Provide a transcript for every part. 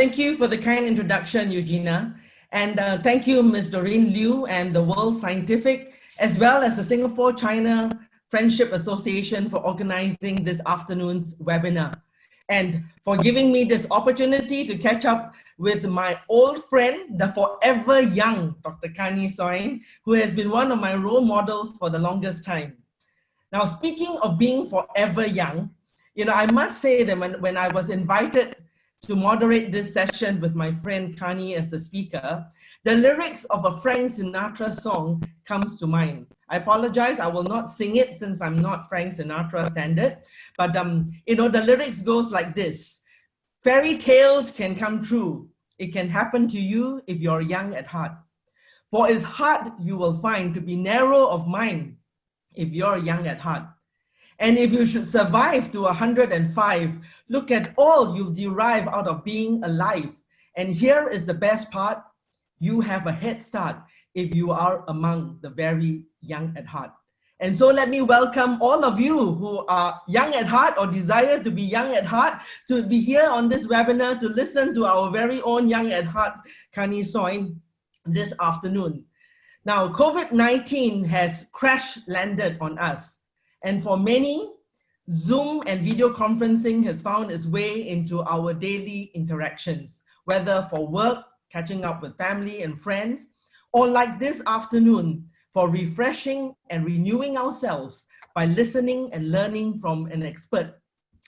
Thank you for the kind introduction, Eugenia. And thank you, Ms. Doreen Liu and the World Scientific, as well as the Singapore-China Friendship Association for organizing this afternoon's webinar, and for giving me this opportunity to catch up with my old friend, the forever young Dr. Kanwaljit Soin, who has been one of my role models for the longest time. Now, speaking of being forever young, I must say that when I was invited to moderate this session with my friend Kani as the speaker, the lyrics of a Frank Sinatra song comes to mind. I apologize, I will not sing it since I'm not Frank Sinatra standard, but the lyrics goes like this: fairy tales can come true. It can happen to you if you're young at heart. For it's hard you will find to be narrow of mind if you're young at heart. And if you should survive to 105, look at all you'll derive out of being alive. And here is the best part: you have a head start if you are among the very young at heart. And so let me welcome all of you who are young at heart or desire to be young at heart to be here on this webinar to listen to our very own young at heart, Kanwaljit Soin, this afternoon. Now, COVID-19 has crash landed on us. And for many, Zoom and video conferencing has found its way into our daily interactions, whether for work, catching up with family and friends, or like this afternoon, for refreshing and renewing ourselves by listening and learning from an expert.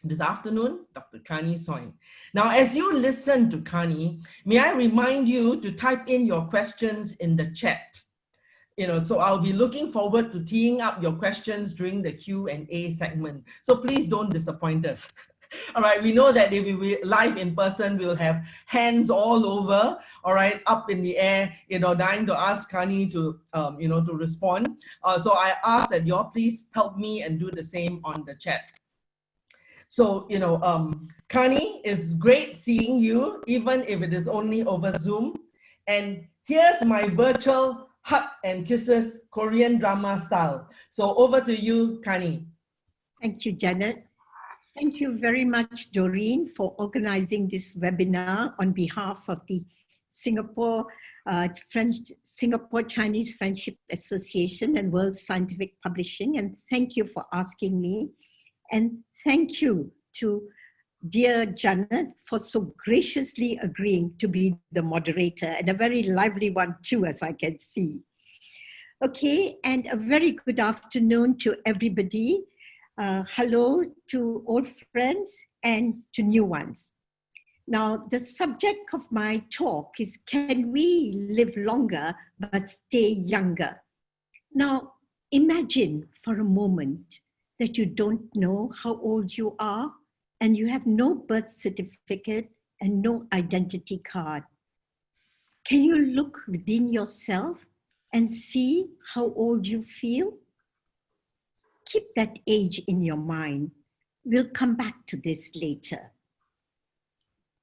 This afternoon, Dr. Kanwaljit Soin. Now, as you listen to Kani, may I remind you to type in your questions in the chat. So I'll be looking forward to teeing up your questions during the Q&A segment. So please don't disappoint us. All right, we know that if we live in person, we'll have hands all over, all right, up in the air, dying to ask Kani to, to respond. So I ask that you all please help me and do the same on the chat. So, Kani, it's great seeing you, even if it is only over Zoom. And here's my virtual hug and kisses, Korean drama style. So over to you, Kani. Thank you, Janet. Thank you very much, Doreen, for organizing this webinar on behalf of the Singapore Chinese Friendship Association and World Scientific Publishing. And thank you for asking me. And thank you to dear Janet for so graciously agreeing to be the moderator, and a very lively one too, as I can see. Okay, and a very good afternoon to everybody. Hello to old friends and to new ones. Now, the subject of my talk is, can we live longer but stay younger? Now, imagine for a moment that you don't know how old you are, and you have no birth certificate and no identity card. Can you look within yourself and see how old you feel? Keep that age in your mind. We'll come back to this later.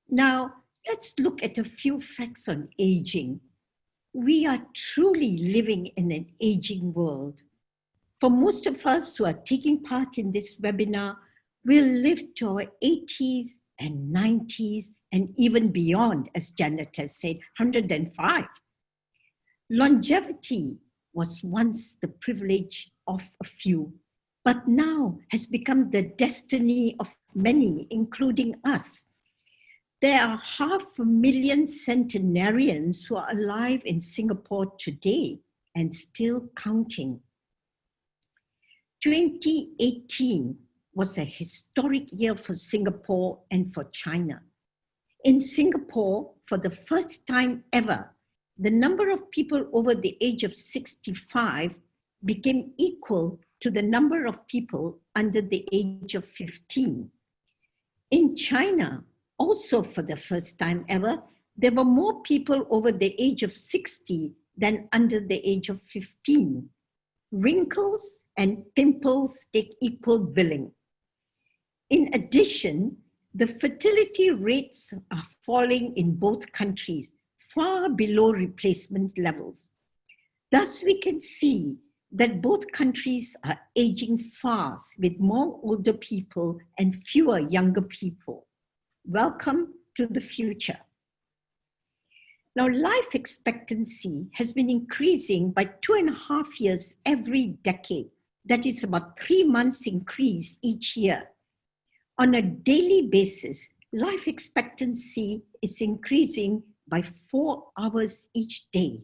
Now, let's look at a few facts on aging. We are truly living in an aging world. For most of us who are taking part in this webinar, we'll live to our 80s and 90s and even beyond, as Janet has said, 105. Longevity was once the privilege of a few, but now has become the destiny of many, including us. There are 500,000 centenarians who are alive in Singapore today and still counting. 2018 was a historic year for Singapore and for China. In Singapore, for the first time ever, the number of people over the age of 65 became equal to the number of people under the age of 15. In China, also for the first time ever, there were more people over the age of 60 than under the age of 15. Wrinkles and pimples take equal billing. In addition, the fertility rates are falling in both countries, far below replacement levels. Thus, we can see that both countries are aging fast with more older people and fewer younger people. Welcome to the future. Now, life expectancy has been increasing by 2.5 years every decade. That is about 3 months increase each year. On a daily basis, life expectancy is increasing by 4 hours each day.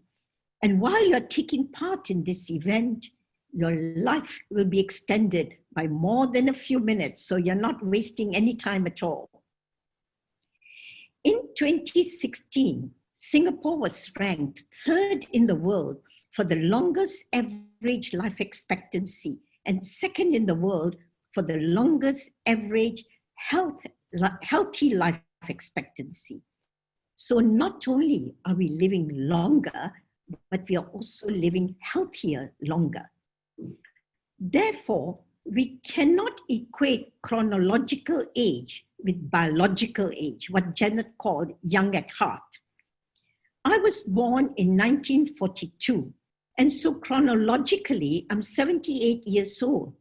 And while you're taking part in this event, your life will be extended by more than a few minutes, so you're not wasting any time at all. In 2016, Singapore was ranked 3rd in the world for the longest average life expectancy and 2nd in the world for the longest average healthy life expectancy. So not only are we living longer, but we are also living healthier longer. Therefore, we cannot equate chronological age with biological age, what Janet called young at heart. I was born in 1942, and so chronologically, I'm 78 years old.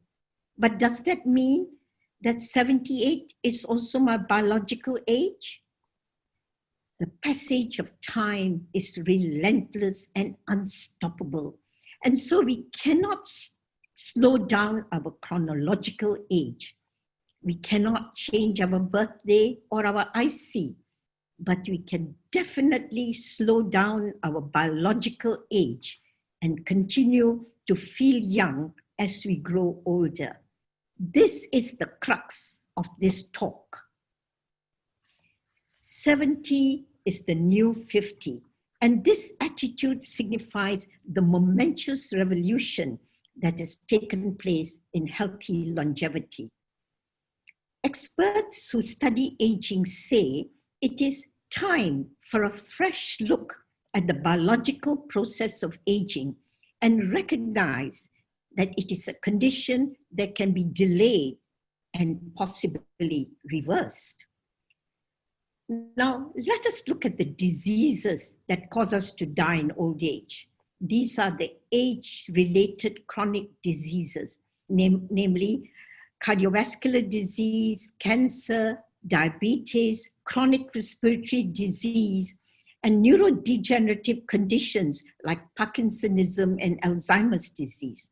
But does that mean that 78 is also my biological age? The passage of time is relentless and unstoppable. And so we cannot slow down our chronological age. We cannot change our birthday or our IC, but we can definitely slow down our biological age and continue to feel young as we grow older. This is the crux of this talk. 70 is the new 50, and this attitude signifies the momentous revolution that has taken place in healthy longevity. Experts who study aging say it is time for a fresh look at the biological process of aging and recognize that it is a condition that can be delayed and possibly reversed. Now, let us look at the diseases that cause us to die in old age. These are the age-related chronic diseases, namely cardiovascular disease, cancer, diabetes, chronic respiratory disease, and neurodegenerative conditions like Parkinsonism and Alzheimer's disease.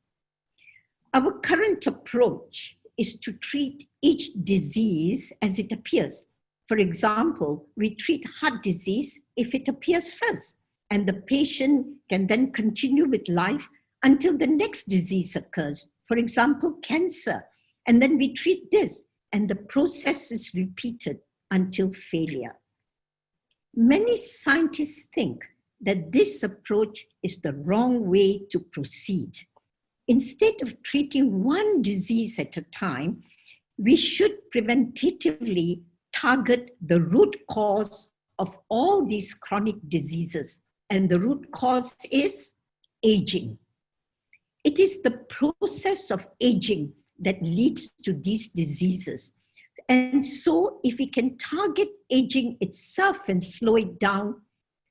Our current approach is to treat each disease as it appears. For example, we treat heart disease if it appears first, and the patient can then continue with life until the next disease occurs. For example, cancer, and then we treat this, and the process is repeated until failure. Many scientists think that this approach is the wrong way to proceed. Instead of treating one disease at a time, we should preventatively target the root cause of all these chronic diseases. And the root cause is aging. It is the process of aging that leads to these diseases. And so if we can target aging itself and slow it down,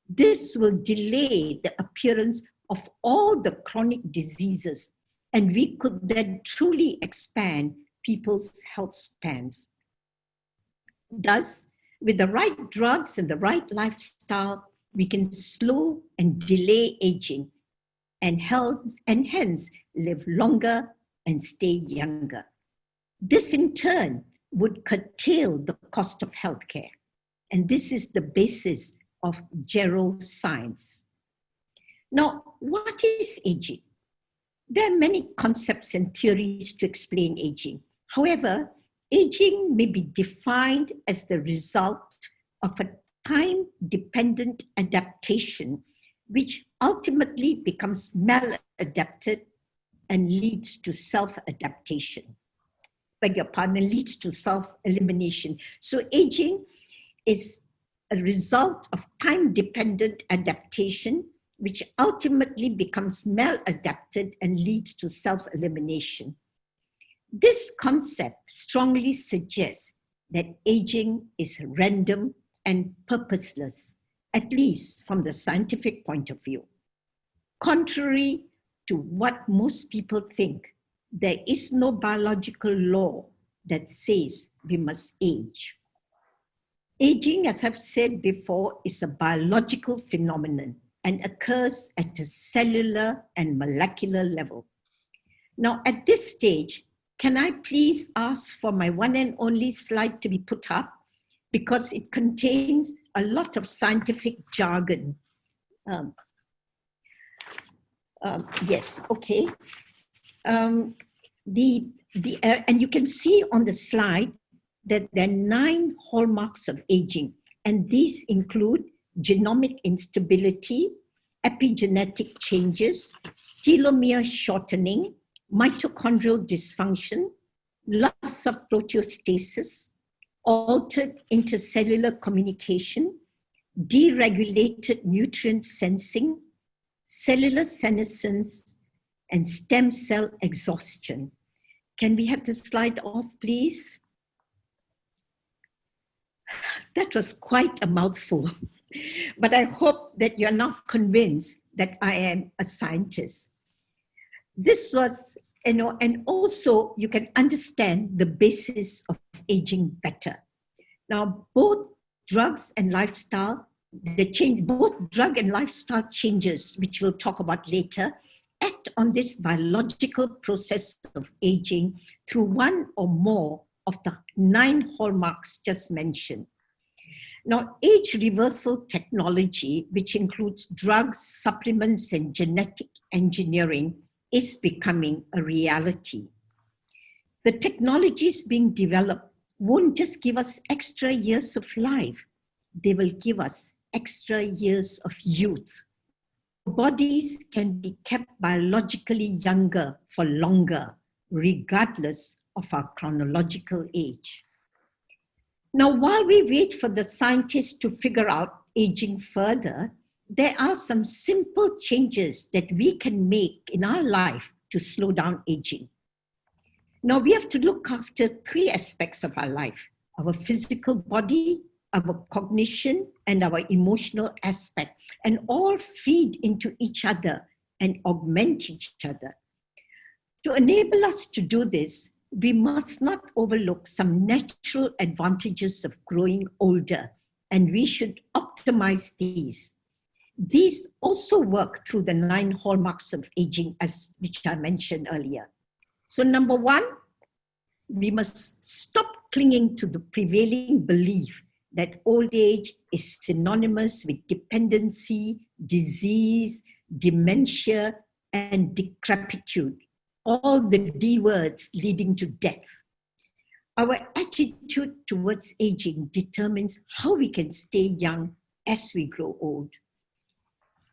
this will delay the appearance of all the chronic diseases. And we could then truly expand people's health spans. Thus, with the right drugs and the right lifestyle, we can slow and delay aging and hence live longer and stay younger. This in turn would curtail the cost of healthcare. And this is the basis of geroscience. Now, what is aging? There are many concepts and theories to explain aging. However, aging may be defined as the result of a time-dependent adaptation, which ultimately becomes maladapted and leads to self-adaptation. Beg your pardon, leads to self-elimination. So aging is a result of time-dependent adaptation, which ultimately becomes maladapted and leads to self-elimination. This concept strongly suggests that aging is random and purposeless, at least from the scientific point of view. Contrary to what most people think, there is no biological law that says we must age. Aging, as I've said before, is a biological phenomenon and occurs at a cellular and molecular level. Now, at this stage, can I please ask for my one and only slide to be put up, because it contains a lot of scientific jargon. Yes, okay. And you can see on the slide that there are 9 hallmarks of aging, and these include genomic instability, epigenetic changes, telomere shortening, mitochondrial dysfunction, loss of proteostasis, altered intercellular communication, deregulated nutrient sensing, cellular senescence, and stem cell exhaustion. Can we have the slide off, please? That was quite a mouthful, but I hope that you're not convinced that I am a scientist. This was, and also you can understand the basis of aging better. Now, both drugs and lifestyle, both drug and lifestyle changes, which we'll talk about later, act on this biological process of aging through one or more of the 9 hallmarks just mentioned. Now, age reversal technology, which includes drugs, supplements, and genetic engineering, is becoming a reality. The technologies being developed won't just give us extra years of life, they will give us extra years of youth. Bodies can be kept biologically younger for longer, regardless of our chronological age. Now, while we wait for the scientists to figure out aging further, there are some simple changes that we can make in our life to slow down aging. Now, we have to look after 3 aspects of our life: our physical body, our cognition, and our emotional aspect, and all feed into each other and augment each other. To enable us to do this, we must not overlook some natural advantages of growing older, and we should optimize these. These also work through the 9 hallmarks of aging, which I mentioned earlier. So number 1, we must stop clinging to the prevailing belief that old age is synonymous with dependency, disease, dementia, and decrepitude, all the D words leading to death. Our attitude towards aging determines how we can stay young as we grow old.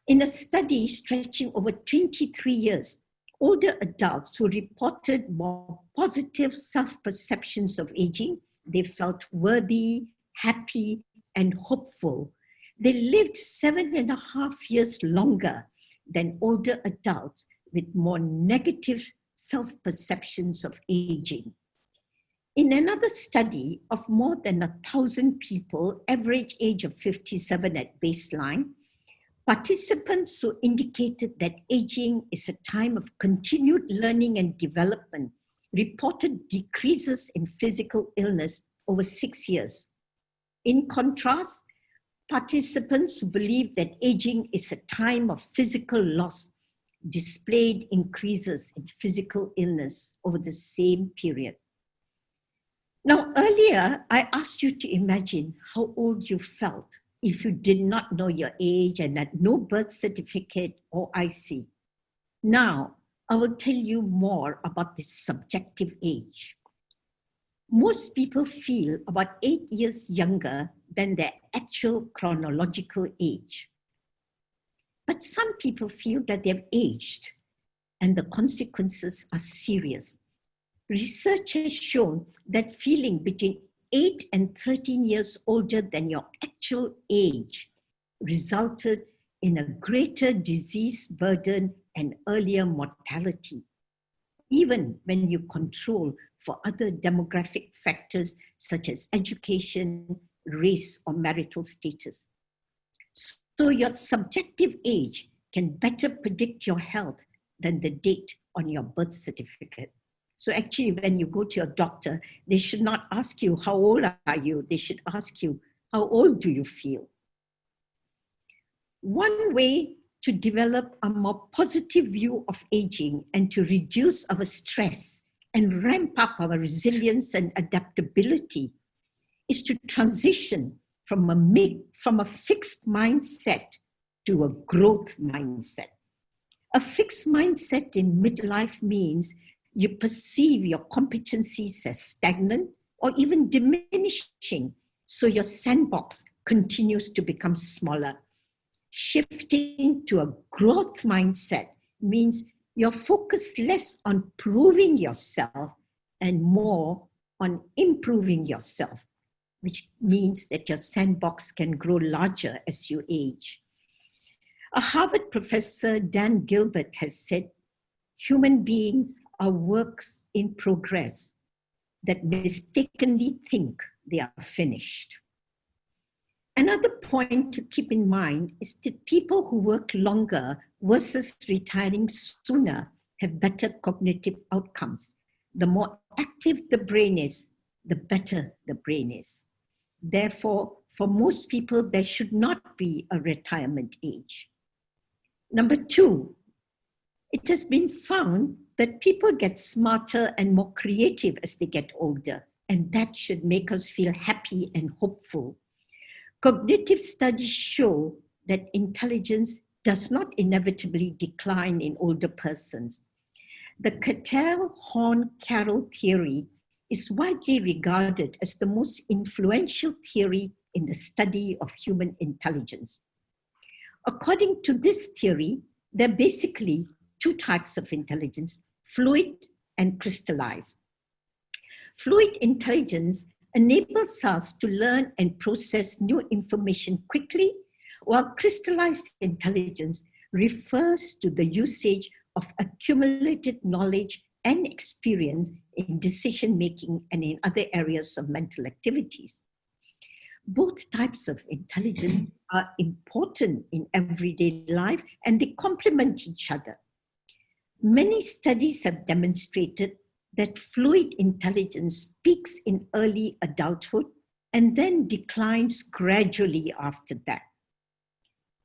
In a study stretching over 23 years, older adults who reported more positive self-perceptions of aging, they felt worthy, happy, and hopeful. They lived 7.5 years longer than older adults with more negative self-perceptions of aging. In another study of more than 1,000 people, average age of 57 at baseline, participants who indicated that aging is a time of continued learning and development reported decreases in physical illness over 6 years. In contrast, participants who believed that aging is a time of physical loss displayed increases in physical illness over the same period. Now, earlier, I asked you to imagine how old you felt if you did not know your age and had no birth certificate or IC. Now, I will tell you more about this subjective age. Most people feel about 8 years younger than their actual chronological age. But some people feel that they've aged, and the consequences are serious. Research has shown that feeling between 8 and 13 years older than your actual age resulted in a greater disease burden and earlier mortality, even when you control for other demographic factors such as education, race, or marital status. So your subjective age can better predict your health than the date on your birth certificate. So actually, when you go to your doctor, they should not ask you, how old are you? They should ask you, How old do you feel? One way to develop a more positive view of aging and to reduce our stress and ramp up our resilience and adaptability is to transition from a fixed mindset to a growth mindset. A fixed mindset in midlife means you perceive your competencies as stagnant or even diminishing, so your sandbox continues to become smaller. Shifting to a growth mindset means you're focused less on proving yourself and more on improving yourself, which means that your sandbox can grow larger as you age. A Harvard professor, Dan Gilbert, has said, human beings are works in progress that mistakenly think they are finished. Another point to keep in mind is that people who work longer versus retiring sooner have better cognitive outcomes. The more active the brain is, the better the brain is. Therefore, for most people, there should not be a retirement age. Number two, it has been found that people get smarter and more creative as they get older, and that should make us feel happy and hopeful. Cognitive studies show that intelligence does not inevitably decline in older persons. The Cattell-Horn-Carroll theory is widely regarded as the most influential theory in the study of human intelligence. According to this theory, there are basically two types of intelligence, fluid and crystallized. Fluid intelligence enables us to learn and process new information quickly, while crystallized intelligence refers to the usage of accumulated knowledge and experience in decision-making and in other areas of mental activities. Both types of intelligence are important in everyday life and they complement each other. Many studies have demonstrated that fluid intelligence peaks in early adulthood and then declines gradually after that.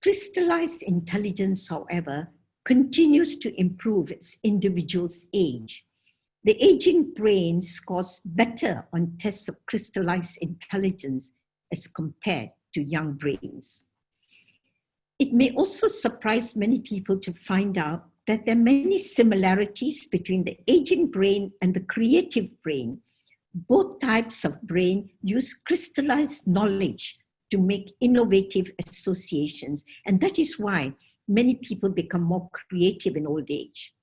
Crystallized intelligence, however, continues to improve as individuals age. The aging brain scores better on tests of crystallized intelligence as compared to young brains. It may also surprise many people to find out that there are many similarities between the aging brain and the creative brain. Both types of brain use crystallized knowledge to make innovative associations, and that is why many people become more creative in old age.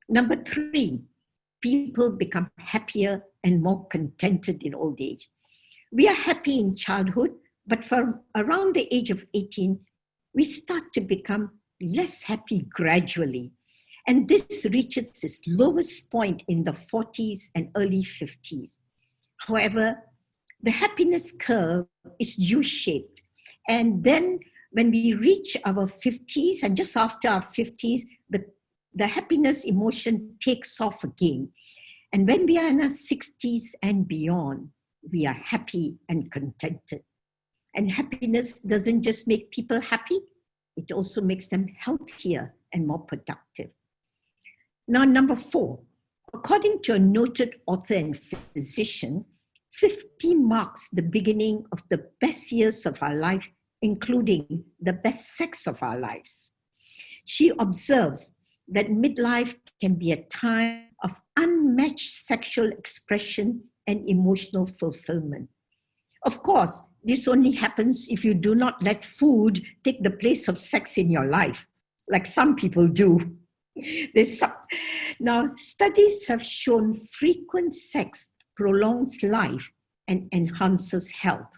Number three, people become happier and more contented in old age. We are happy in childhood, but from around the age of 18, we start to become less happy gradually. And this reaches its lowest point in the 40s and early 50s. However, the happiness curve is U-shaped. And then when we reach our 50s and just after our 50s, the happiness emotion takes off again. And when we are in our 60s and beyond, we are happy and contented. And happiness doesn't just make people happy, it also makes them healthier and more productive. Now, number four, according to a noted author and physician, 50 marks the beginning of the best years of our life, including the best sex of our lives. She observes that midlife can be a time of unmatched sexual expression and emotional fulfillment. Of course, this only happens if you do not let food take the place of sex in your life, like some people do. Now, studies have shown frequent sex prolongs life and enhances health.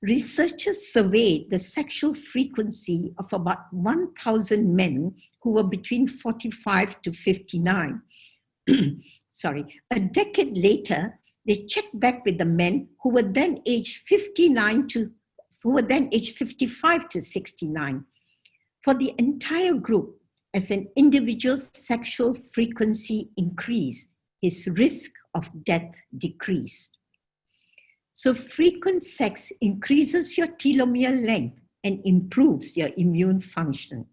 Researchers surveyed the sexual frequency of about 1,000 men who were between 45 to 59. A decade later, they checked back with the men who were then aged 55 to 69. For the entire group, as an individual's sexual frequency increased, his risk of death decreased. So frequent sex increases your telomere length and improves your immune function.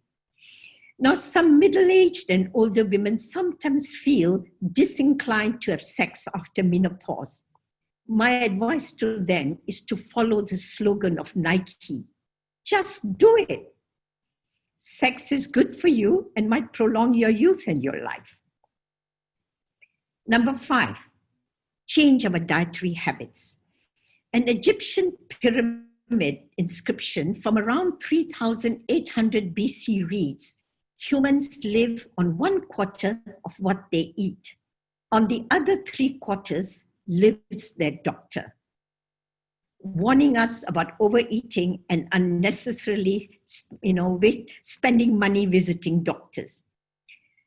Now, some middle-aged and older women sometimes feel disinclined to have sex after menopause. My advice to them is to follow the slogan of Nike: just do it. Sex is good for you and might prolong your youth and your life. Number 5, change our dietary habits. An Egyptian pyramid inscription from around 3,800 BC reads, humans live on 1/4 of what they eat. On the other 3/4 lives their doctor, warning us about overeating and unnecessarily, spending money visiting doctors.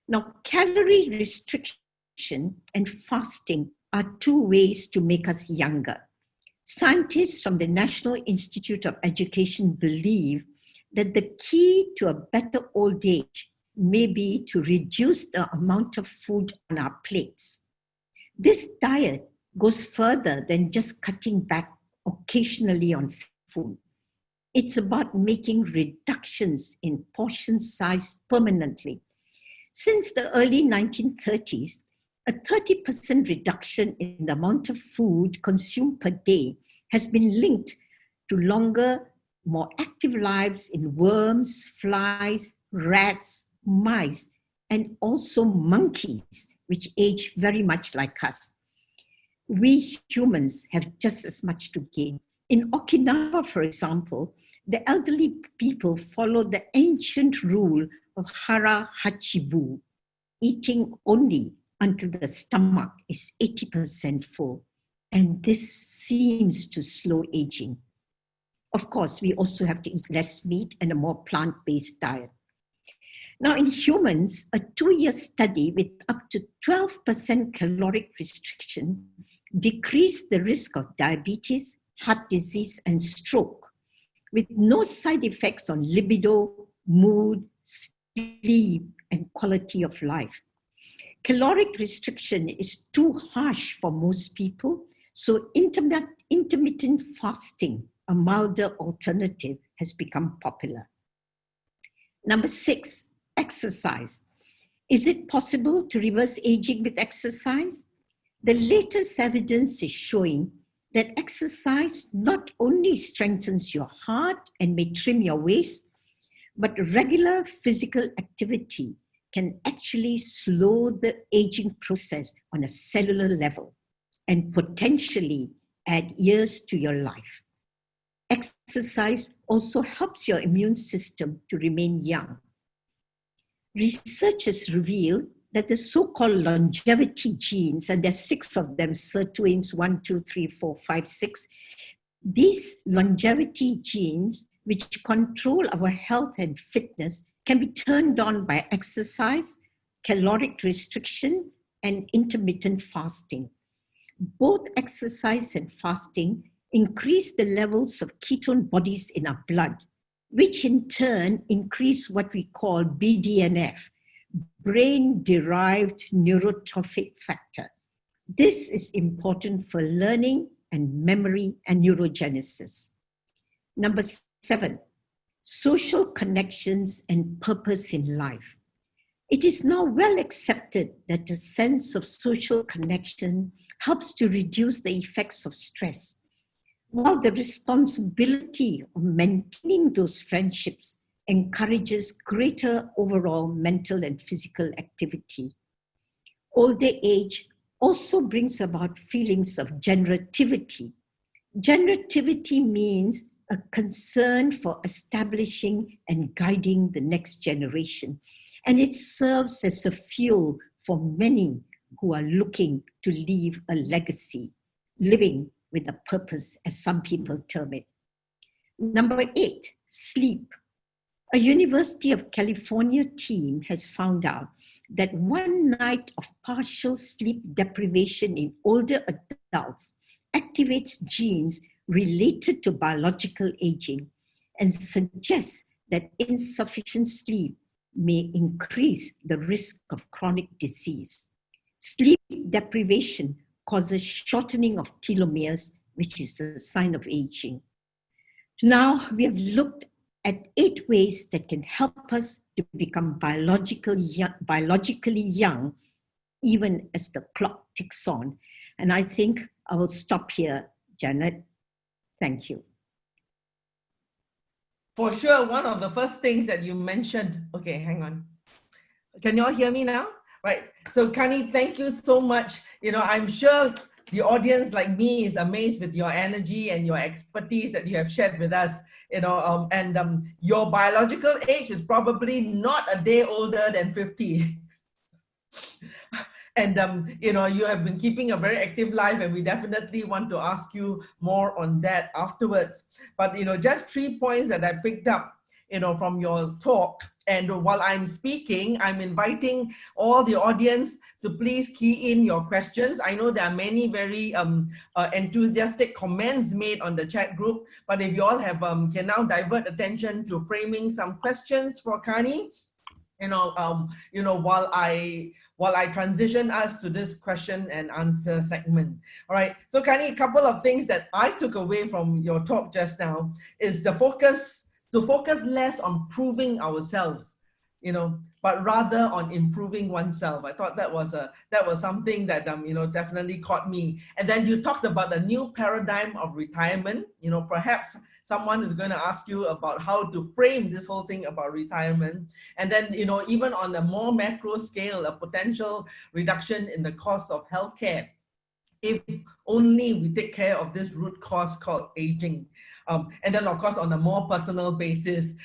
Now, calorie restriction and fasting are 2 ways to make us younger. Scientists from the National Institute of Education believe that the key to a better old age may be to reduce the amount of food on our plates. This diet goes further than just cutting back occasionally on food. It's about making reductions in portion size permanently. Since the early 1930s, a 30% reduction in the amount of food consumed per day has been linked to longer, more active lives in worms, flies, rats, mice, and also monkeys, which age very much like us. We humans have just as much to gain. In Okinawa, for example, the elderly people follow the ancient rule of hara hachibu, eating only until the stomach is 80% full. And this seems to slow aging. Of course, we also have to eat less meat and a more plant-based diet. Now, in humans, a 2-year study with up to 12% caloric restriction decreased the risk of diabetes, heart disease, and stroke, with no side effects on libido, mood, sleep, and quality of life. Caloric restriction is too harsh for most people, so intermittent fasting, a milder alternative, has become popular. Number 6, exercise. Is it possible to reverse aging with exercise? The latest evidence is showing that exercise not only strengthens your heart and may trim your waist, but regular physical activity can actually slow the aging process on a cellular level and potentially add years to your life. Exercise also helps your immune system to remain young. Researchers reveal that the so-called longevity genes, and there's 6 of them, sirtuins 1, 2, 3, 4, 5, 6, these longevity genes, which control our health and fitness, can be turned on by exercise, caloric restriction, and intermittent fasting. Both exercise and fasting increase the levels of ketone bodies in our blood, which in turn increase what we call BDNF, brain-derived neurotrophic factor. This is important for learning and memory and neurogenesis. Number 7, social connections and purpose in life. It is now well accepted that a sense of social connection helps to reduce the effects of stress, while the responsibility of maintaining those friendships encourages greater overall mental and physical activity. Older age also brings about feelings of generativity. Generativity means a concern for establishing and guiding the next generation, and it serves as a fuel for many who are looking to leave a legacy, living with a purpose, as some people term it. Number 8, sleep. A University of California team has found out that 1 night of partial sleep deprivation in older adults activates genes related to biological aging and suggests that insufficient sleep may increase the risk of chronic disease. Sleep deprivation causes shortening of telomeres which is a sign of aging. Now, we have looked at 8 ways that can help us to become biologically young, even as the clock ticks on. And I think I will stop here, Janet. Thank you. For sure, one of the first things that you mentioned, okay, hang on. Can you all hear me now? Right. So Kani, thank you so much. I'm sure the audience like me is amazed with your energy and your expertise that you have shared with us, your biological age is probably not a day older than 50. And, you have been keeping a very active life, and we definitely want to ask you more on that afterwards. But, just 3 points that I picked up, from your talk. And while I'm speaking, I'm inviting all the audience to please key in your questions. I know there are many very enthusiastic comments made on the chat group, but if you all have can now divert attention to framing some questions for Kani, while I transition us to this question and answer segment. All right, so Kani, a couple of things that I took away from your talk just now is to focus less on proving ourselves, but rather on improving oneself. I thought that was something that definitely caught me. And then you talked about the new paradigm of retirement. Perhaps someone is going to ask you about how to frame this whole thing about retirement. And then, even on a more macro scale, a potential reduction in the cost of healthcare, if only we take care of this root cause called aging. And then, of course, on a more personal basis,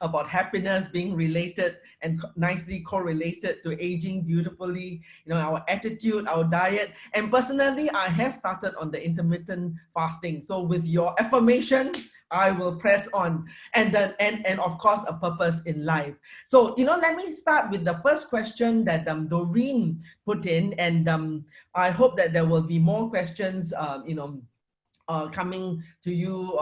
about happiness being related and nicely correlated to aging beautifully, our attitude, our diet. And personally, I have started on the intermittent fasting. So with your affirmation, I will press on. And then, and of course, a purpose in life. So, let me start with the first question that Doreen put in. And I hope that there will be more questions, coming to you,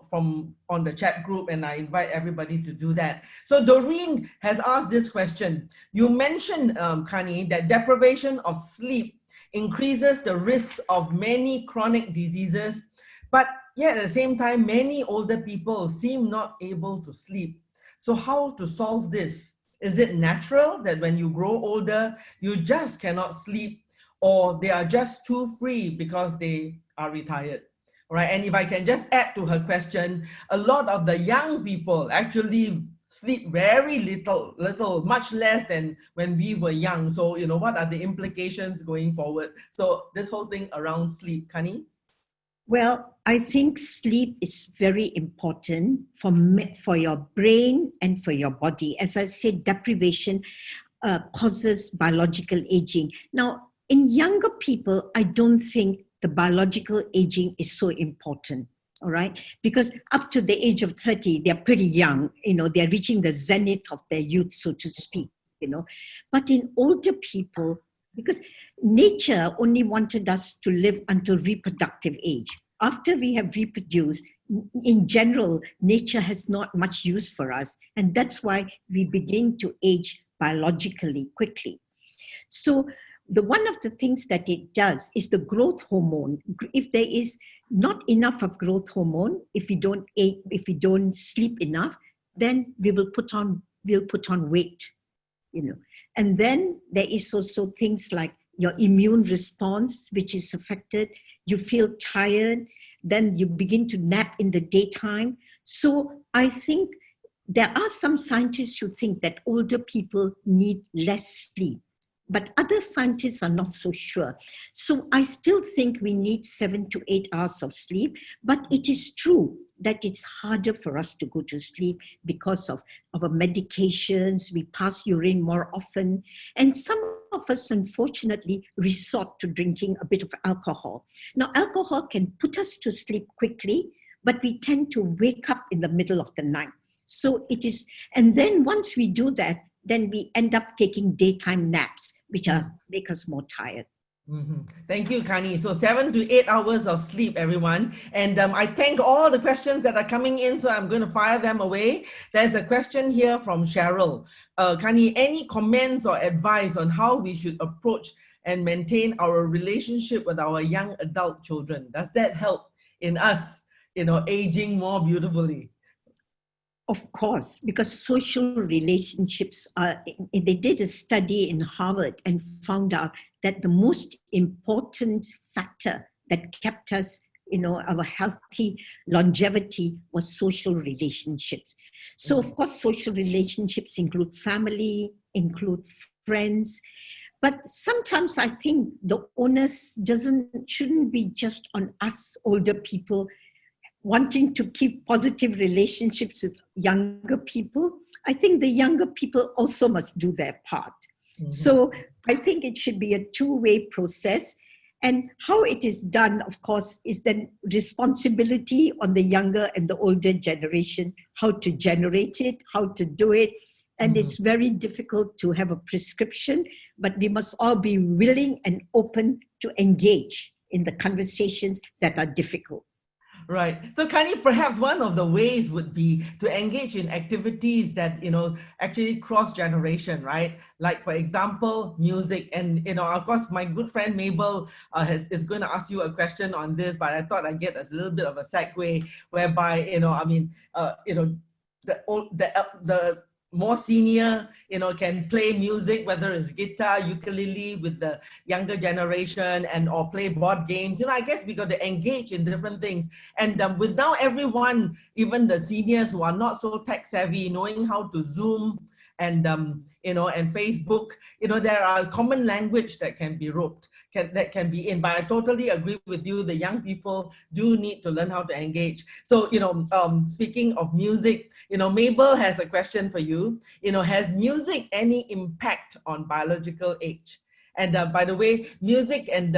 from on the chat group, and I invite everybody to do that. So Doreen has asked this question. You mentioned, Kani, that deprivation of sleep increases the risk of many chronic diseases, but yet at the same time, many older people seem not able to sleep. So how to solve this? Is it natural that when you grow older, you just cannot sleep, or they are just too free because they are retired? Right? And if I can just add to her question, a lot of the young people actually sleep very little, much less than when we were young. So, what are the implications going forward? So this whole thing around sleep, Kani? Well, I think sleep is very important for your brain and for your body. As I said, deprivation causes biological aging. Now, in younger people, I don't think the biological aging is so important, all right? Because up to the age of 30, they're pretty young, they're reaching the zenith of their youth, so to speak, But in older people, because nature only wanted us to live until reproductive age. After we have reproduced, in general, nature has not much use for us. And that's why we begin to age biologically quickly. So one of the things that it does is the growth hormone. If there is not enough of growth hormone, if we don't sleep enough, then we'll put on weight, And then there is also things like your immune response, which is affected. You feel tired, then you begin to nap in the daytime. So I think there are some scientists who think that older people need less sleep, but other scientists are not so sure. So I still think we need 7 to 8 hours of sleep, but it is true that it's harder for us to go to sleep because of our medications. We pass urine more often. And some of us, unfortunately, resort to drinking a bit of alcohol. Now, alcohol can put us to sleep quickly, but we tend to wake up in the middle of the night. So it is, and then once we do that, then we end up taking daytime naps, which make us more tired. Mm-hmm. Thank you, Kani. So 7 to 8 hours of sleep, everyone. And I thank all the questions that are coming in, so I'm going to fire them away. There's a question here from Cheryl. Kani, any comments or advice on how we should approach and maintain our relationship with our young adult children? Does that help in us, aging more beautifully? Of course, because social relationships are, they did a study in Harvard and found out that the most important factor that kept us, our healthy longevity was social relationships. So of course, social relationships include family, include friends, but sometimes I think the onus shouldn't be just on us older people wanting to keep positive relationships with younger people. I think the younger people also must do their part. So I think it should be a two-way process. And how it is done, of course, is then responsibility on the younger and the older generation, how to generate it, how to do it. And it's very difficult to have a prescription, but we must all be willing and open to engage in the conversations that are difficult. Right. So, Kani, perhaps one of the ways would be to engage in activities that, actually cross generation, right? Like, for example, music. And, of course, my good friend Mabel is going to ask you a question on this, but I thought I'd get a little bit of a segue whereby, the more senior, can play music, whether it's guitar, ukulele with the younger generation or play board games. I guess we got to engage in different things. And with now everyone, even the seniors who are not so tech savvy, knowing how to Zoom and Facebook, there are common language that can be roped, that can be in. But I totally agree with you. The young people do need to learn how to engage. So, speaking of music, Mabel has a question for you. Has music any impact on biological age? And by the way, music and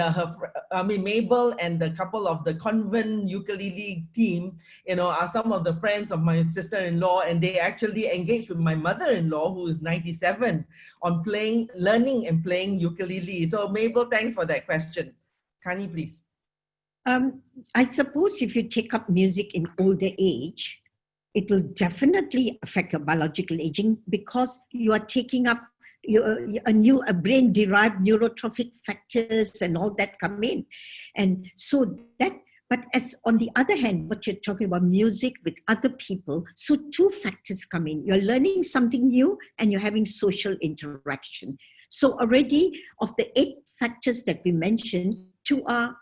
Mabel and a couple of the convent ukulele team, are some of the friends of my sister-in-law, and they actually engaged with my mother-in-law, who is 97, on learning and playing ukulele. So Mabel, thanks for that question. Kani, please. I suppose if you take up music in older age, it will definitely affect your biological aging because you are taking up a brain-derived neurotrophic factors and all that come in. And so that, but as on the other hand, what you're talking about music with other people, so two factors come in. You're learning something new and you're having social interaction. So already of the 8 factors that we mentioned, two are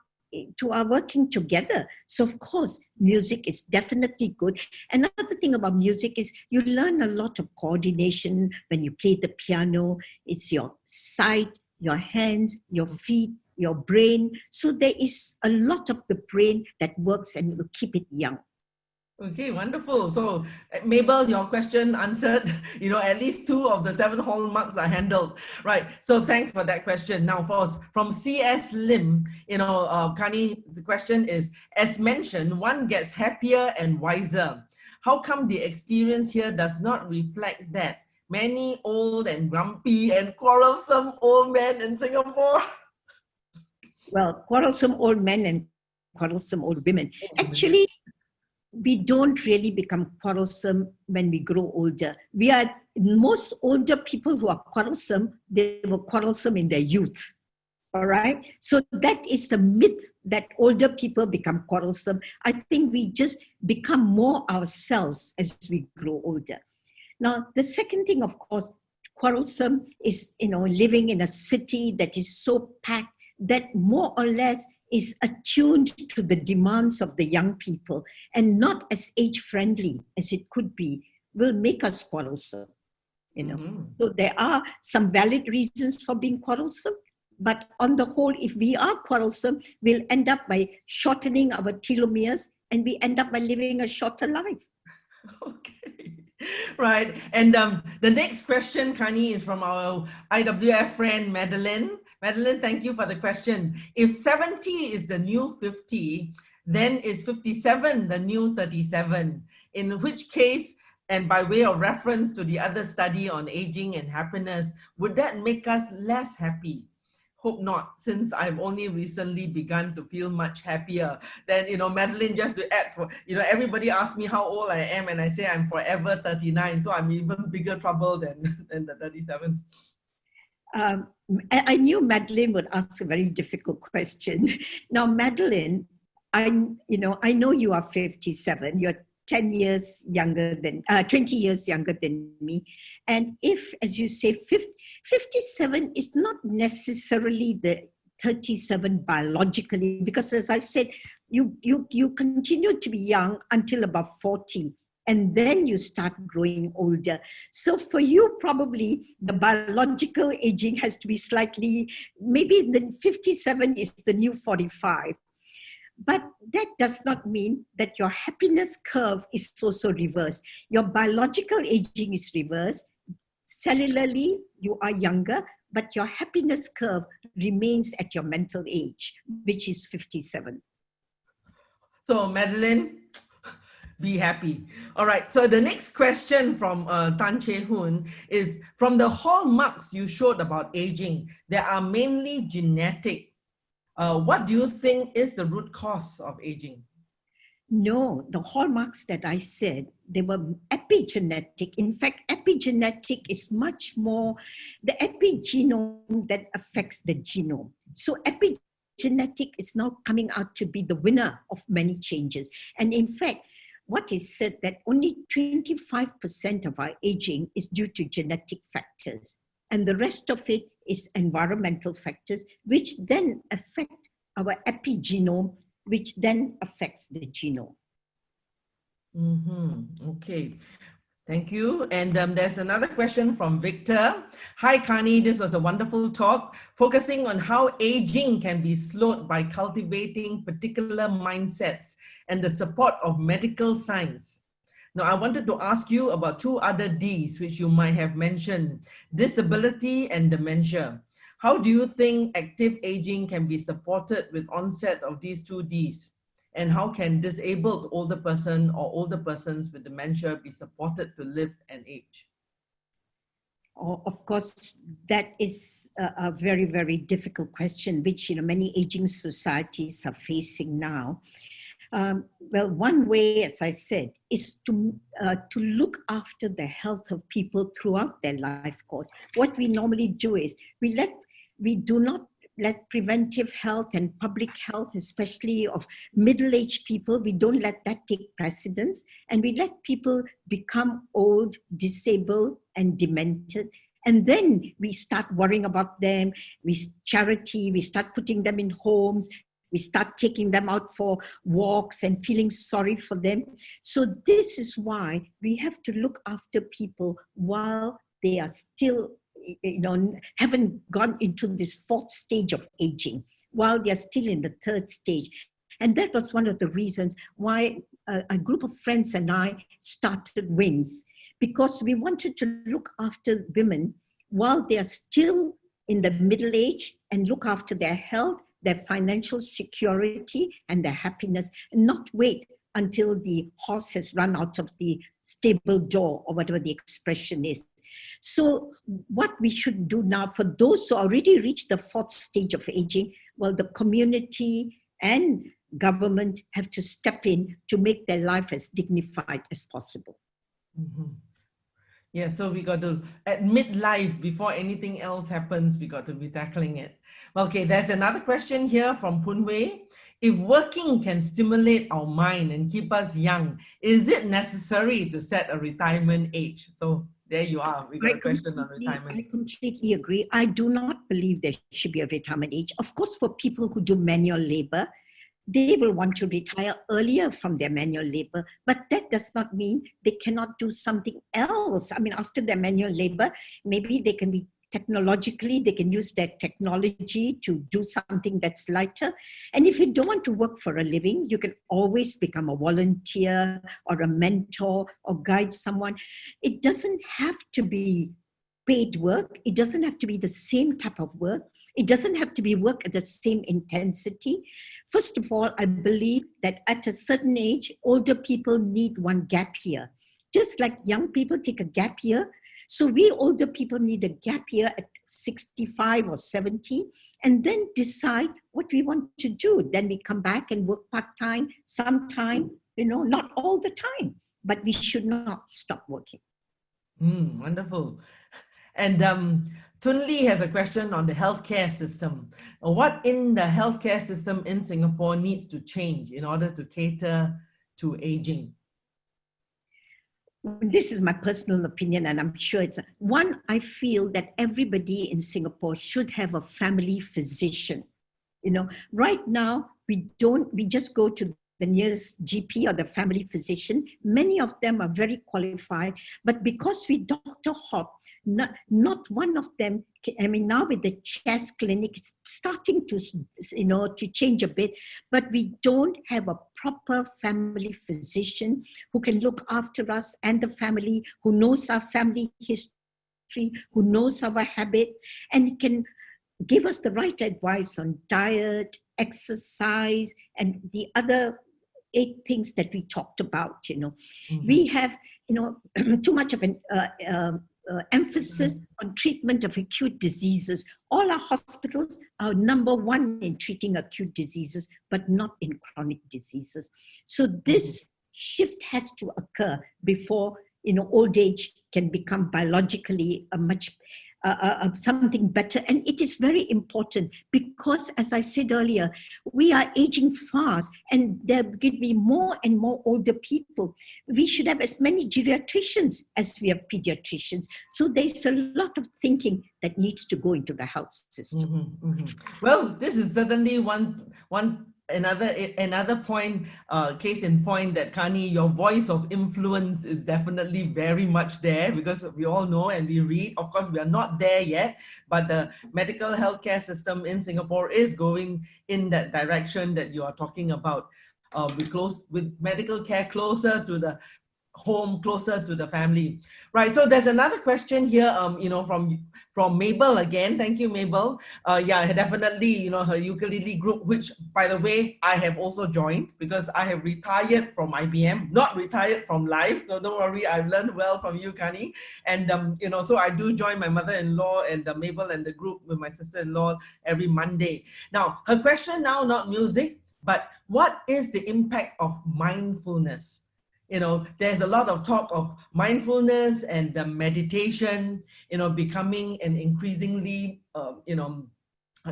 working together. So of course, music is definitely good. Another thing about music is you learn a lot of coordination when you play the piano. It's your sight, your hands, your feet, your brain. So there is a lot of the brain that works and will keep it young. Okay, wonderful. So, Mabel, your question answered. At least 2 of the 7 hallmarks are handled. Right. So, thanks for that question. Now, from CS Lim, Kani, the question is: as mentioned, one gets happier and wiser. How come the experience here does not reflect that? Many old and grumpy and quarrelsome old men in Singapore. Well, quarrelsome old men and quarrelsome old women. Actually, we don't really become quarrelsome when we grow older. Most older people who are quarrelsome, they were quarrelsome in their youth. All right. So that is the myth that older people become quarrelsome. I think we just become more ourselves as we grow older. Now, the second thing, of course, quarrelsome is, living in a city that is so packed that more or less is attuned to the demands of the young people and not as age-friendly as it could be, will make us quarrelsome. So there are some valid reasons for being quarrelsome, but on the whole, if we are quarrelsome, we'll end up by shortening our telomeres and we end up by living a shorter life. Okay. Right. And the next question, Kani, is from our IWF friend, Madeline. Madeline, thank you for the question. If 70 is the new 50, then is 57 the new 37? In which case, and by way of reference to the other study on aging and happiness, would that make us less happy? Hope not, since I've only recently begun to feel much happier. Then, Madeline, just to add, everybody asks me how old I am, and I say I'm forever 39, so I'm even bigger trouble than the 37. I knew Madeline would ask a very difficult question. Now, Madeline, I know you are 57. You're 10 years younger than, 20 years younger than me. And if, as you say, 57 is not necessarily the 37 biologically, because as I said, you continue to be young until about 40. And then you start growing older. So for you, probably the biological aging has to be slightly, maybe the 57 is the new 45. But that does not mean that your happiness curve is also reversed. Your biological aging is reversed. Cellularly, you are younger, but your happiness curve remains at your mental age, which is 57. So Madeline, be happy. All right. So the next question from Tan Che Hoon is, from the hallmarks you showed about aging, there are mainly genetic. What do you think is the root cause of aging? No, the hallmarks that I said, they were epigenetic. In fact, epigenetic is much more the epigenome that affects the genome. So epigenetic is now coming out to be the winner of many changes. And in fact, what is said that only 25% of our aging is due to genetic factors. And the rest of it is environmental factors, which then affect our epigenome, which then affects the genome. Okay. Thank you. And there's another question from Victor. Hi, Kani. This was a wonderful talk, focusing on how aging can be slowed by cultivating particular mindsets and the support of medical science. Now, I wanted to ask you about two other Ds, which you might have mentioned, disability and dementia. How do you think active aging can be supported with onset of these two Ds? And how can disabled older person or older persons with dementia be supported to live and age? Oh, of course, that is a very, very difficult question, which many aging societies are facing now. Well, one way, as I said, is to look after the health of people throughout their life course. What we normally do is we do not let preventive health and public health, especially of middle-aged people, we don't let that take precedence, and we let people become old, disabled, and demented. And then we start worrying about them, we start putting them in homes, we start taking them out for walks and feeling sorry for them. So this is why we have to look after people while they are still, haven't gone into this fourth stage of aging, while they're still in the third stage. And that was one of the reasons why a group of friends and I started WINS, because we wanted to look after women while they are still in the middle age and look after their health, their financial security, and their happiness, and not wait until the horse has run out of the stable door, or whatever the expression is. So what we should do now for those who already reached the fourth stage of aging, well, the community and government have to step in to make their life as dignified as possible. Yeah, so we got to, at midlife, before anything else happens, we got to be tackling it. Okay, there's another question here from Punwei. If working can stimulate our mind and keep us young, is it necessary to set a retirement age? So there you are, we got a question on retirement. I completely agree. I do not believe there should be a retirement age. Of course, for people who do manual labor, they will want to retire earlier from their manual labor, but that does not mean they cannot do something else. I mean, after their manual labor, maybe they can be technologically, they can use their technology to do something that's lighter. And if you don't want to work for a living, you can always become a volunteer or a mentor or guide someone. It doesn't have to be paid work. It doesn't have to be the same type of work. It doesn't have to be work at the same intensity. First of all, I believe that at a certain age, older people need one gap year. Just like young people take a gap year, so we older people need a gap year at 65 or 70, and then decide what we want to do. Then we come back and work part-time, sometime, not all the time, but we should not stop working. Wonderful. And Tun Lee has a question on the healthcare system. What in the healthcare system in Singapore needs to change in order to cater to aging? This is my personal opinion, and I'm sure it's one. I feel that everybody in Singapore should have a family physician. Right now we just go to the nearest GP or the family physician. Many of them are very qualified, but because we Dr. Hop, not one of them, now with the chest clinic, it's starting to, to change a bit, but we don't have a proper family physician who can look after us and the family, who knows our family history, who knows our habit, and can give us the right advice on diet, exercise, and the other 8 things that we talked about. Mm-hmm. We have, too much of an emphasis on treatment of acute diseases. All our hospitals are number 1 in treating acute diseases, but not in chronic diseases. So this shift has to occur before, old age can become biologically a much something better. And it is very important because, as I said earlier, we are aging fast and there will be more and more older people. We should have as many geriatricians as we have pediatricians. So there's a lot of thinking that needs to go into the health system. Well, this is certainly another point, case in point, that Kani, your voice of influence is definitely very much there, because we all know and we read. Of course, we are not there yet, but the medical healthcare system in Singapore is going in that direction that you are talking about. With medical care closer to the home, closer to the family, right? So there's another question here, from Mabel again. Thank you, Mabel. Yeah, definitely, her ukulele group, which, by the way, I have also joined because I have retired from IBM, not retired from life. So don't worry, I've learned well from you, Kani. And, so I do join my mother-in-law and Mabel and the group with my sister-in-law every Monday. Now, her question now, not music, but what is the impact of mindfulness? There's a lot of talk of mindfulness and meditation, becoming an increasingly,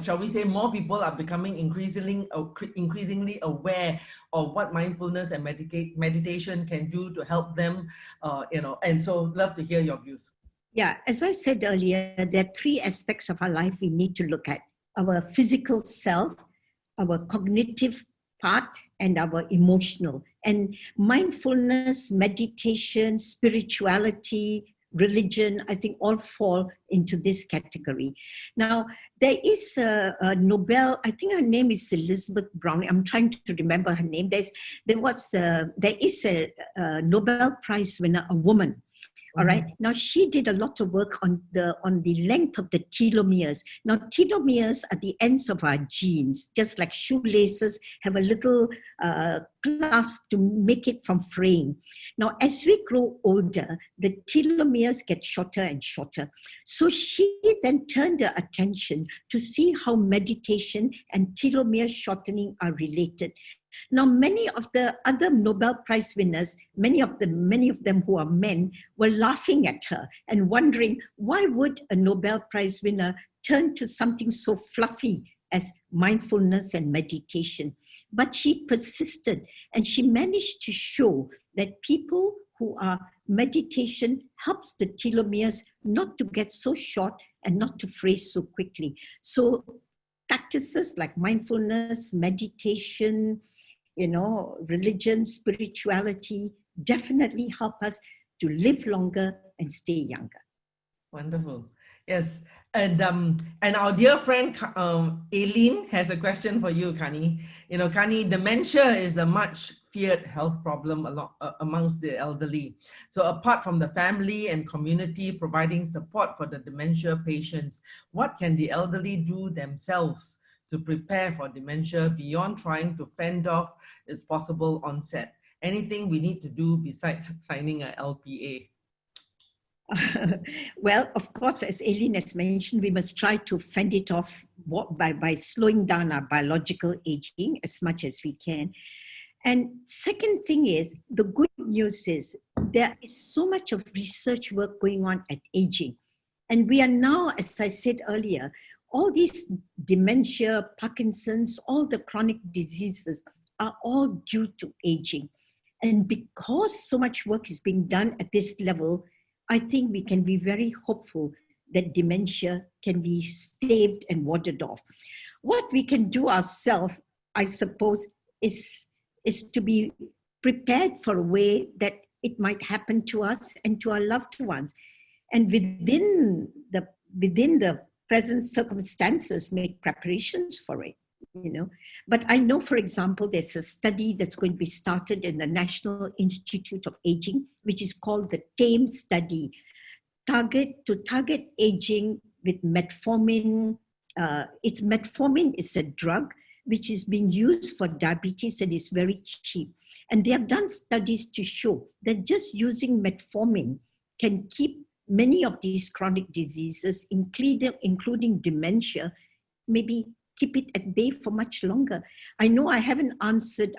shall we say, more people are becoming increasingly aware of what mindfulness and meditation can do to help them, and so love to hear your views. Yeah, as I said earlier, there are 3 aspects of our life we need to look at: our physical self, our cognitive part, and our emotional. And mindfulness, meditation, spirituality, religion, I think all fall into this category. Now, there is a Nobel, I think her name is Elizabeth Brown. I'm trying to remember her name. There is a Nobel Prize winner, a woman. All right. Now, she did a lot of work on the length of the telomeres. Now, telomeres are the ends of our genes, just like shoelaces have a little clasp to make it from fraying. Now, as we grow older, the telomeres get shorter and shorter. So she then turned her attention to see how meditation and telomere shortening are related. Now, many of the other Nobel Prize winners, many of them who are men, were laughing at her and wondering, why would a Nobel Prize winner turn to something so fluffy as mindfulness and meditation? But she persisted, and she managed to show that people who are meditation helps the telomeres not to get so short and not to fray so quickly. So practices like mindfulness, meditation, religion, spirituality definitely help us to live longer and stay younger. Wonderful. Yes. And our dear friend Aileen has a question for you, Kani. Kani, dementia is a much feared health problem amongst the elderly. So apart from the family and community providing support for the dementia patients, what can the elderly do themselves to prepare for dementia beyond trying to fend off its possible onset? Anything we need to do besides signing a LPA? Well, of course, as Aileen has mentioned, we must try to fend it off by slowing down our biological aging as much as we can. And second thing is, the good news is there is so much of research work going on at aging. And we are now, as I said earlier, all these dementia, Parkinson's, all the chronic diseases are all due to aging. And because so much work is being done at this level, I think we can be very hopeful that dementia can be staved and warded off. What we can do ourselves, I suppose, is to be prepared for a way that it might happen to us and to our loved ones. And within the present circumstances, make preparations for it. But I know, for example, there's a study that's going to be started in the National Institute of Aging, which is called the TAME study, to target aging with metformin. Metformin is a drug which is being used for diabetes and is very cheap. And they have done studies to show that just using metformin can keep many of these chronic diseases, including dementia, maybe keep it at bay for much longer. I know I haven't answered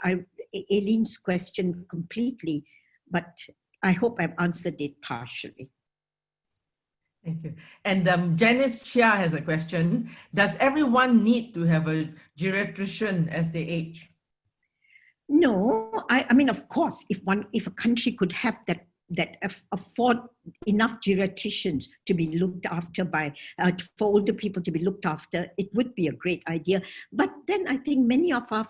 Aileen's question completely, but I hope I've answered it partially. Thank you. And Janice Chia has a question. Does everyone need to have a geriatrician as they age? No, I mean, of course, if a country could have that afford enough geriatricians to be looked after by, for older people to be looked after, it would be a great idea. But then I think many of our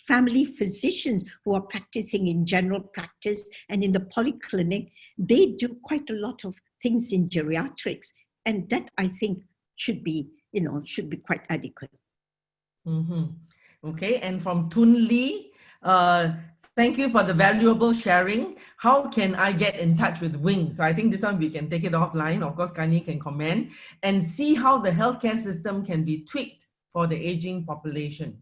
family physicians who are practicing in general practice and in the polyclinic, they do quite a lot of things in geriatrics. And that I think should be quite adequate. Mm-hmm. Okay, and from Tun Lee, thank you for the valuable sharing. How can I get in touch with Wing? So I think this one we can take it offline. Of course, Kani can comment and see how the healthcare system can be tweaked for the aging population.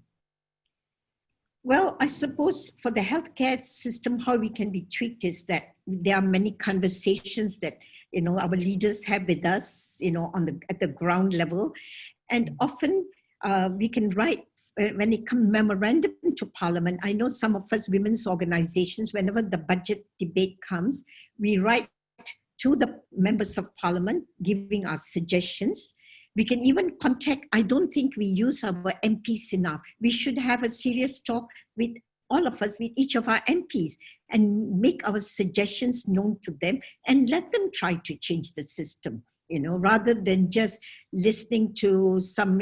Well, I suppose for the healthcare system, how we can be tweaked is that there are many conversations that our leaders have with us, at the ground level, and often we can write. When it comes memorandum to Parliament, I know some of us women's organizations, whenever the budget debate comes, we write to the members of Parliament giving our suggestions. We can even contact, I don't think we use our MPs enough. We should have a serious talk with all of us, with each of our MPs, and make our suggestions known to them and let them try to change the system. Rather than just listening to some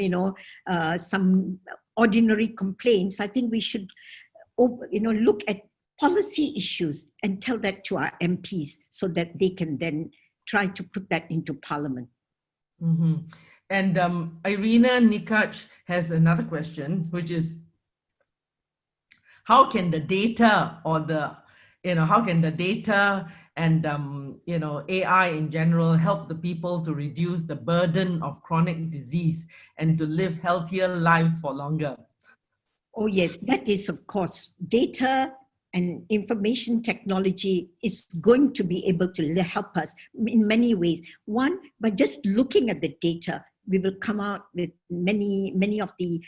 ordinary complaints. I think we should, look at policy issues and tell that to our MPs so that they can then try to put that into Parliament. Mm-hmm. And Irina Nikach has another question, which is, how can the data and AI in general help the people to reduce the burden of chronic disease and to live healthier lives for longer? Oh yes, that is, of course, data and information technology is going to be able to help us in many ways. One, by just looking at the data, we will come out with many of the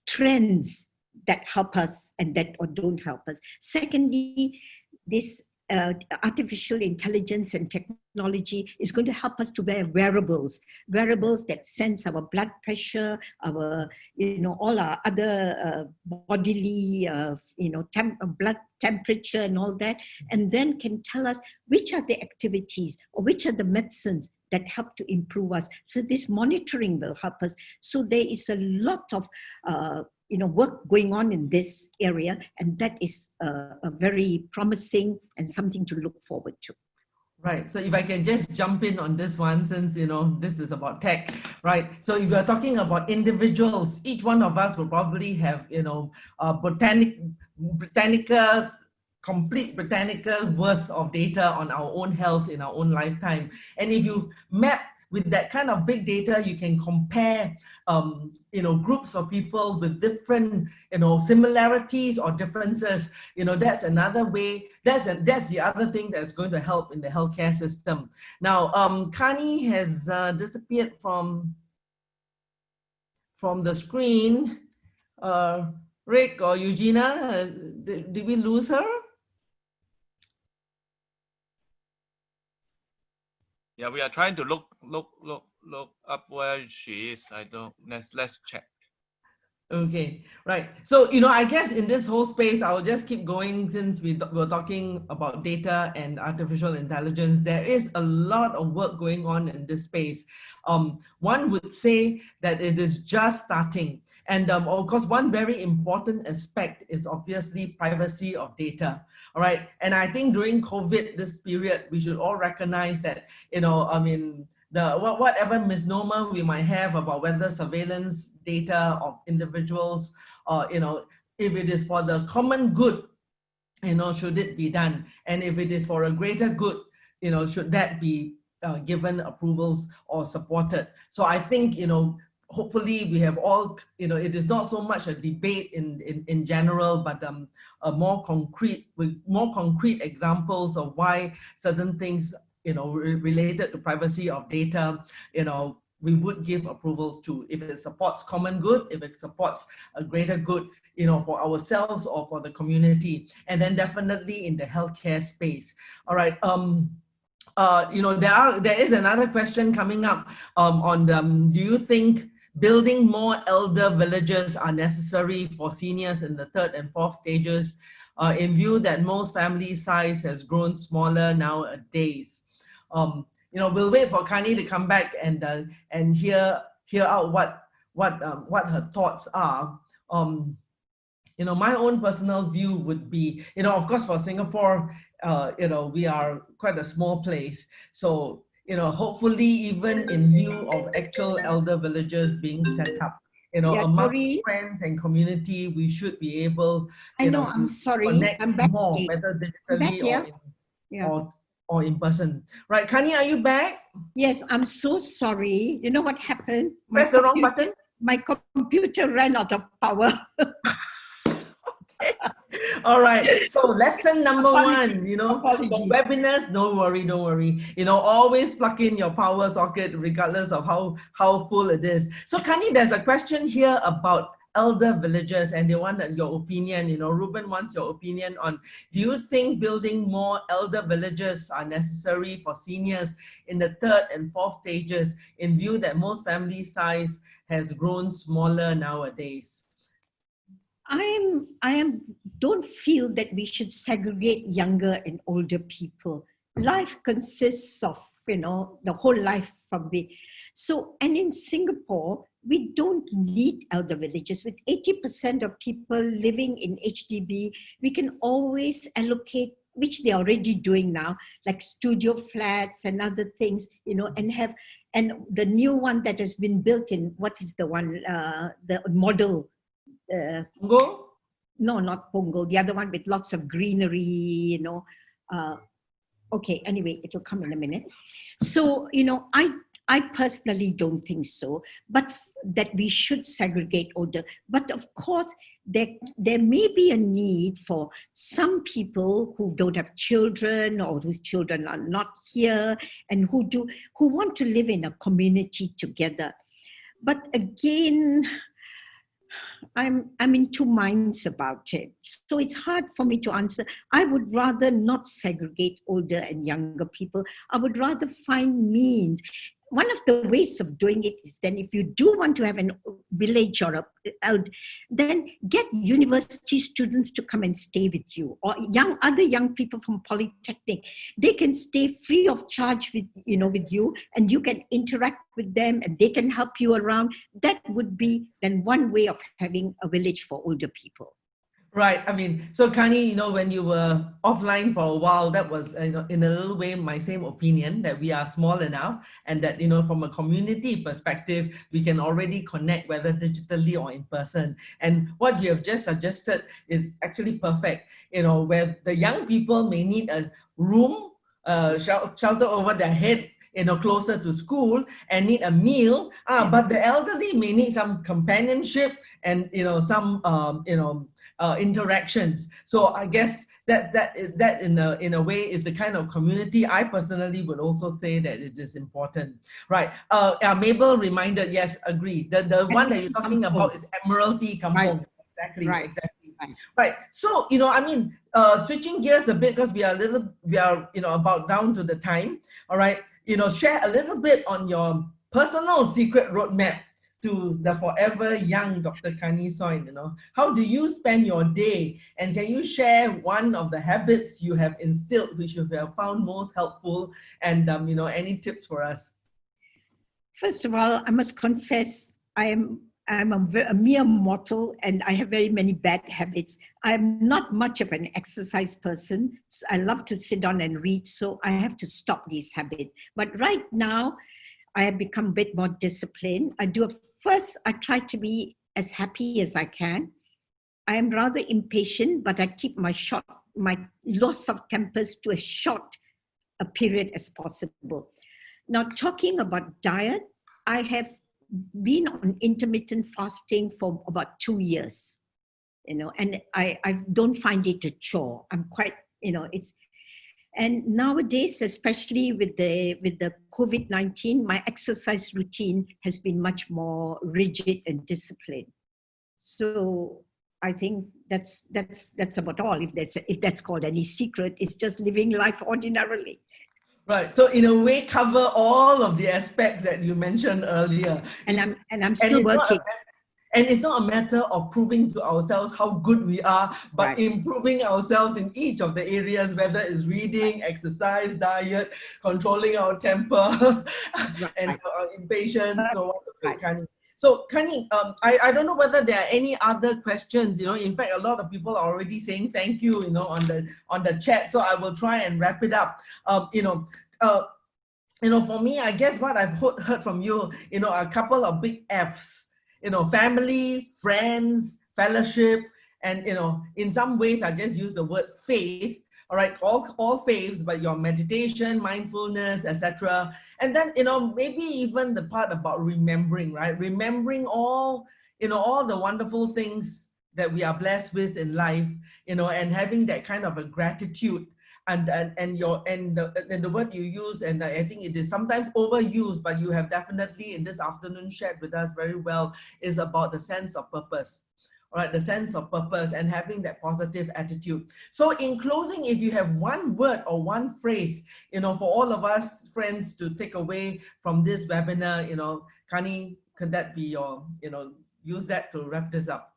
trends that help us and that or don't help us. Secondly, this artificial intelligence and technology is going to help us to wear wearables that sense our blood pressure, our, all our other bodily, blood temperature and all that, and then can tell us which are the activities or which are the medicines that help to improve us. So this monitoring will help us. So there is a lot of work going on in this area, and that is a very promising and something to look forward to. Right. So if I can just jump in on this one, since, this is about tech, right? So if you're talking about individuals, each one of us will probably have, Britannica's complete Britannica's worth of data on our own health in our own lifetime. And if you map with that kind of big data, you can compare, groups of people with different, similarities or differences. That's another way. That's the other thing that's going to help in the healthcare system. Now, Kani has disappeared from the screen. Rick or Eugenia, did we lose her? Yeah, we are trying to look up where she is. I don't. Let's check. Okay, right. So, I guess in this whole space, I'll just keep going since we're talking about data and artificial intelligence. There is a lot of work going on in this space. One would say that it is just starting. And of course, one very important aspect is obviously privacy of data. All right. And I think during COVID, this period, we should all recognize that, whatever misnomer we might have about whether surveillance data of individuals, if it is for the common good, should it be done? And if it is for a greater good, should that be given approvals or supported? So I think, hopefully we have all, it is not so much a debate in general, but with more concrete examples of why certain things, related to privacy of data, we would give approvals to if it supports common good, if it supports a greater good, for ourselves or for the community, and then definitely in the healthcare space. All right. There is another question coming up on do you think building more elder villages are necessary for seniors in the third and fourth stages, in view that most family size has grown smaller nowadays? We'll wait for Kani to come back and hear out what her thoughts are. My own personal view would be, of course, for Singapore, we are quite a small place. So, hopefully even in view of actual elder villages being set up, amongst friends and community, we should be able, I'm sorry, connect I'm back more, again. whether digitally or in person. Right, Kani, are you back? Yes, I'm so sorry. You know what happened? Press the wrong button? My computer ran out of power. All right. So lesson number one, Apologies. for webinars, don't worry. Always plug in your power socket regardless of how full it is. So Kani, there's a question here about elder villages and they want your opinion. Ruben wants your opinion on, do you think building more elder villages are necessary for seniors in the third and fourth stages in view that most family size has grown smaller nowadays? Don't feel that we should segregate younger and older people. Life consists of, the whole life from the. So, and in Singapore, we don't need elder villages. With 80% of people living in HDB, we can always allocate, which they're already doing now, like studio flats and other things, and the new one that has been built in, what is the one, the model? Punggol? No, not Punggol. The other one with lots of greenery, Okay, anyway, it'll come in a minute. So, I personally don't think so, but that we should segregate older. But of course, there may be a need for some people who don't have children or whose children are not here and who want to live in a community together. But again, I'm in two minds about it. So it's hard for me to answer. I would rather not segregate older and younger people. I would rather find means. One of the ways of doing it is then if you do want to have a village or then get university students to come and stay with you, or other young people from Polytechnic. They can stay free of charge with you, and you can interact with them and they can help you around. That would be then one way of having a village for older people. Right. So Kani, when you were offline for a while, that was, in a little way, my same opinion, that we are small enough and that, from a community perspective, we can already connect, whether digitally or in person. And what you have just suggested is actually perfect, where the young people may need a room, shelter over their head, closer to school and need a meal, but the elderly may need some companionship and, some, interactions. So I guess that in a way is the kind of community I personally would also say that it is important. Right. Mabel reminded, yes, agree. The one that you're talking about is Admiralty Kampong. Right. Exactly. Right. Exactly. Right. So, I mean, switching gears a bit because we are, about down to the time. All right. Share a little bit on your personal secret roadmap to the forever young Dr. Kanwaljit Soin. How do you spend your day? And can you share one of the habits you have instilled, which you have found most helpful? And, any tips for us? First of all, I must confess, I'm a mere mortal and I have very many bad habits. I'm not much of an exercise person. I love to sit down and read, so I have to stop these habits. But right now, I have become a bit more disciplined. First, I try to be as happy as I can. I am rather impatient, but I keep my loss of tempers to as short a period as possible. Now, talking about diet, I have been on intermittent fasting for about 2 years, and I don't find it a chore. I'm quite, and nowadays, especially with the COVID-19, my exercise routine has been much more rigid and disciplined. So I think that's about all. If that's called any secret, it's just living life ordinarily. Right. So in a way, cover all of the aspects that you mentioned earlier. And I'm still working. And it's not a matter of proving to ourselves how good we are, but right. improving ourselves in each of the areas, whether it's reading, exercise, diet, controlling our temper, and impatience. So, So, Kani, I don't know whether there are any other questions. In fact, a lot of people are already saying thank you, on the chat. So I will try and wrap it up. For me, I guess what I've heard from you, a couple of big F's. Family, friends, fellowship, and in some ways I just use the word faith. All right, all faiths, but your meditation, mindfulness, etc. And then maybe even the part about remembering, right? Remembering all all the wonderful things that we are blessed with in life, and having that kind of a gratitude. And the word you use, and I think it is sometimes overused, but you have definitely in this afternoon shared with us very well, is about the sense of purpose. All right, the sense of purpose and having that positive attitude. So in closing, if you have one word or one phrase, for all of us friends to take away from this webinar, Kani, could that be your, use that to wrap this up?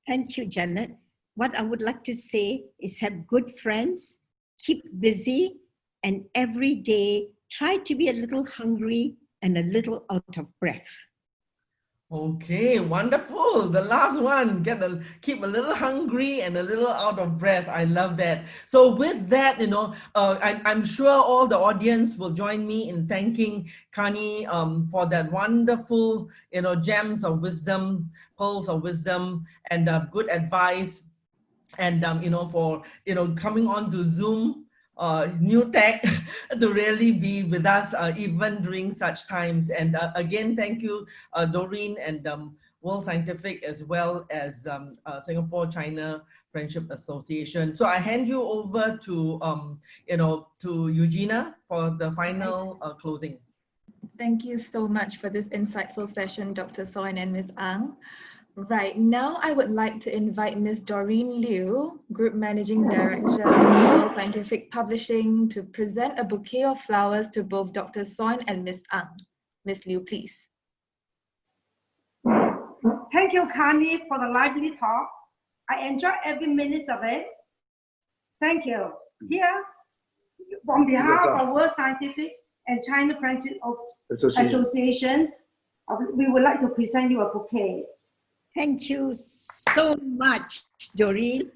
Thank you, Janet. What I would like to say is have good friends, keep busy, and every day try to be a little hungry and a little out of breath. Okay, wonderful. The last one, keep a little hungry and a little out of breath. I love that. So with that, I'm sure all the audience will join me in thanking Kani for that wonderful, gems of wisdom, pearls of wisdom, and good advice. And for coming on to Zoom, new tech, to really be with us even during such times. And again, thank you, Doreen and World Scientific, as well as Singapore-China Friendship Association. So I hand you over to to Eugenia for the final closing. Thank you so much for this insightful session, Dr. Soin and Ms. Ang. Right, now I would like to invite Ms. Doreen Liu, Group Managing Director, World Scientific Publishing, to present a bouquet of flowers to both Dr. Soin and Ms. Ang. Ms. Liu, please. Thank you, Kani, for the lively talk. I enjoyed every minute of it. Thank you. Here, on behalf of World Scientific and China Friendship Association, we would like to present you a bouquet. Thank you so much, Doreen.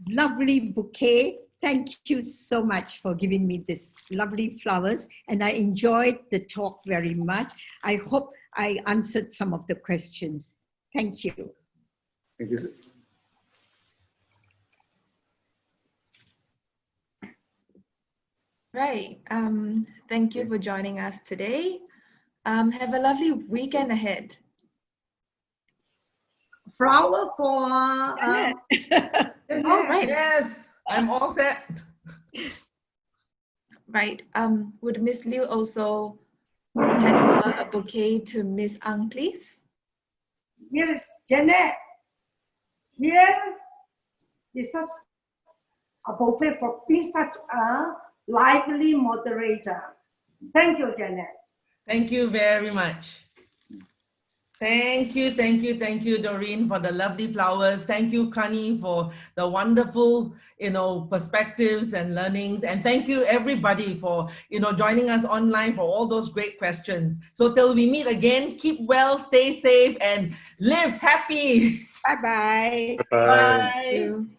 Lovely bouquet. Thank you so much for giving me this lovely flowers. And I enjoyed the talk very much. I hope I answered some of the questions. Thank you. Thank you. Right. Thank you for joining us today. Have a lovely weekend ahead. Flower for all right. Yes, I'm all set. Right. Would Miss Liu also hand over a bouquet to Miss Ang, please? Yes, Janet. Here, is such a buffet for being such a lively moderator. Thank you, Janet. Thank you very much. Thank you, Doreen, for the lovely flowers. Thank you, Kani, for the wonderful, perspectives and learnings. And thank you, everybody, for, joining us online for all those great questions. So till we meet again, keep well, stay safe, and live happy. Bye-bye. Bye. Thank you.